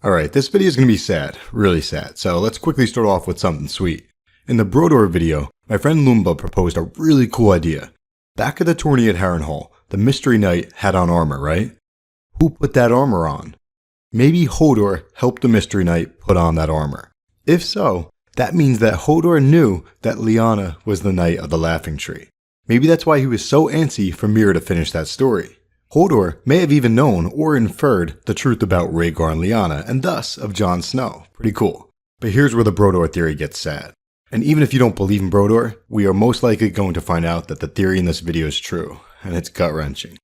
Alright, this video is going to be sad, really sad, so let's quickly start off with something sweet. In the Hodor video, my friend Lumba proposed a really cool idea. Back at the tourney at Harrenhal, the Mystery Knight had on armor, right? Who put that armor on? Maybe Hodor helped the Mystery Knight put on that armor. If so, that means that Hodor knew that Lyanna was the Knight of the Laughing Tree. Maybe that's why he was so antsy for Meera to finish that story. Hodor may have even known or inferred the truth about Rhaegar and Lyanna, and thus of Jon Snow. Pretty cool. But here's where the Hodor theory gets sad. And even if you don't believe in Hodor, we are most likely going to find out that the theory in this video is true, and it's gut-wrenching.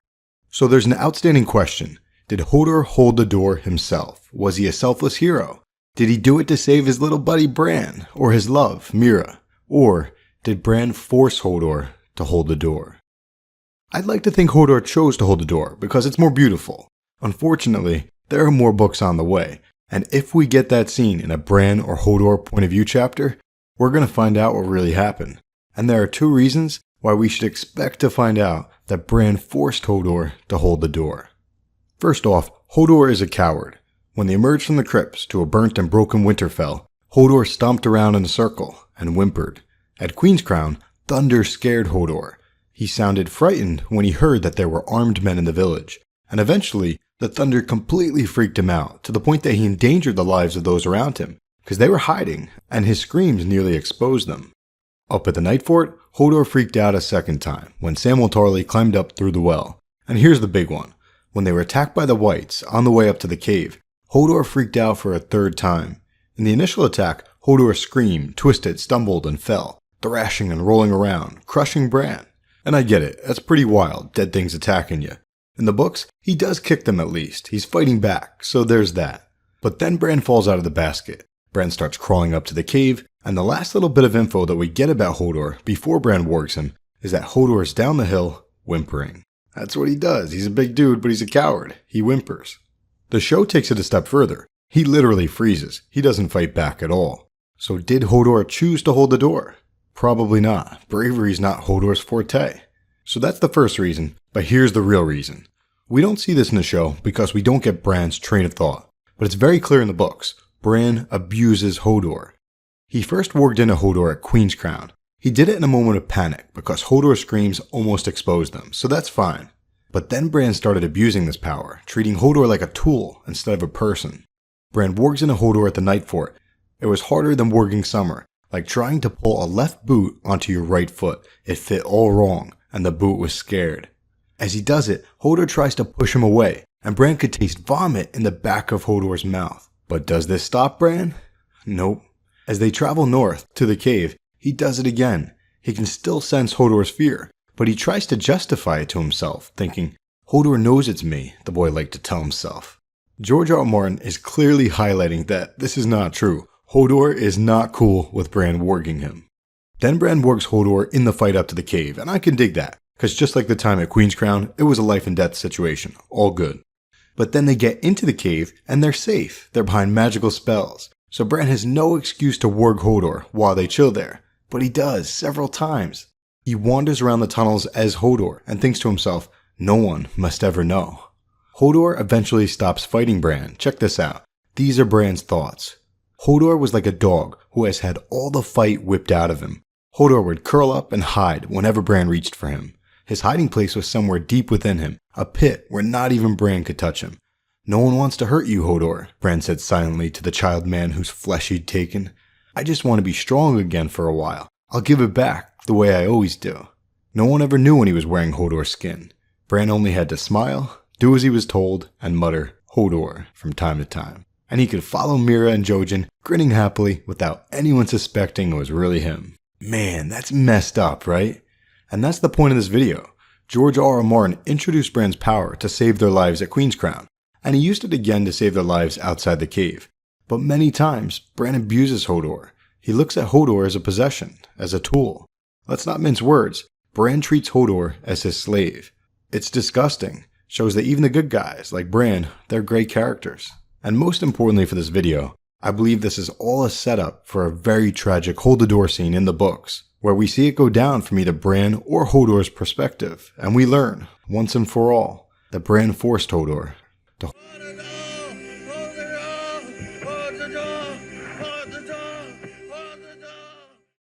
So there's an outstanding question. Did Hodor hold the door himself? Was he a selfless hero? Did he do it to save his little buddy Bran, or his love, Meera? Or did Bran force Hodor to hold the door? I'd like to think Hodor chose to hold the door because it's more beautiful. Unfortunately, there are more books on the way, and if we get that scene in a Bran or Hodor point of view chapter, we're going to find out what really happened. And there are two reasons why we should expect to find out that Bran forced Hodor to hold the door. First off, Hodor is a coward. When they emerged from the crypts to a burnt and broken Winterfell, Hodor stomped around in a circle and whimpered. At Queenscrown, thunder scared Hodor. He sounded frightened when he heard that there were armed men in the village, and eventually the thunder completely freaked him out to the point that he endangered the lives of those around him, because they were hiding, and his screams nearly exposed them. Up at the Night Fort, Hodor freaked out a second time when Samwell Tarly climbed up through the well. And here's the big one. When they were attacked by the Whites on the way up to the cave, Hodor freaked out for a third time. In the initial attack, Hodor screamed, twisted, stumbled, and fell, thrashing and rolling around, crushing Bran. And I get it, that's pretty wild, dead things attacking you. In the books, he does kick them at least. He's fighting back, so there's that. But then Bran falls out of the basket. Bran starts crawling up to the cave, and the last little bit of info that we get about Hodor before Bran wargs him is that Hodor is down the hill, whimpering. That's what he does. He's a big dude, but he's a coward. He whimpers. The show takes it a step further. He literally freezes. He doesn't fight back at all. So did Hodor choose to hold the door? Probably not. Bravery is not Hodor's forte. So that's the first reason, but here's the real reason. We don't see this in the show because we don't get Bran's train of thought, but it's very clear in the books. Bran abuses Hodor. He first warged into Hodor at Queenscrown. He did it in a moment of panic because Hodor's screams almost exposed them, so that's fine. But then Bran started abusing this power, treating Hodor like a tool instead of a person. Bran wargs into Hodor at the Night Fort. It was harder than warging Summer, like trying to pull a left boot onto your right foot. It fit all wrong, and the boot was scared. As he does it, Hodor tries to push him away, and Bran could taste vomit in the back of Hodor's mouth. But does this stop Bran? Nope. As they travel north to the cave, he does it again. He can still sense Hodor's fear, but he tries to justify it to himself, thinking, Hodor knows it's me, the boy liked to tell himself. George R. R. Martin is clearly highlighting that this is not true. Hodor is not cool with Bran warging him. Then Bran wargs Hodor in the fight up to the cave, and I can dig that, because just like the time at Queenscrown, it was a life and death situation, all good. But then they get into the cave, and they're safe. They're behind magical spells, so Bran has no excuse to warg Hodor while they chill there. But he does, several times. He wanders around the tunnels as Hodor, and thinks to himself, no one must ever know. Hodor eventually stops fighting Bran. Check this out. These are Bran's thoughts. Hodor was like a dog who has had all the fight whipped out of him. Hodor would curl up and hide whenever Bran reached for him. His hiding place was somewhere deep within him, a pit where not even Bran could touch him. No one wants to hurt you, Hodor, Bran said silently to the child man whose flesh he'd taken. I just want to be strong again for a while. I'll give it back the way I always do. No one ever knew when he was wearing Hodor's skin. Bran only had to smile, do as he was told, and mutter Hodor from time to time. And he could follow Meera and Jojen, grinning happily without anyone suspecting it was really him. Man, that's messed up, right? And that's the point of this video. George R. R. Martin introduced Bran's power to save their lives at Queenscrown, and he used it again to save their lives outside the cave. But many times, Bran abuses Hodor. He looks at Hodor as a possession, as a tool. Let's not mince words. Bran treats Hodor as his slave. It's disgusting. Shows that even the good guys, like Bran, they're great characters. And most importantly for this video, I believe this is all a setup for a very tragic hold the door scene in the books, where we see it go down from either Bran or Hodor's perspective, and we learn, once and for all, that Bran forced Hodor to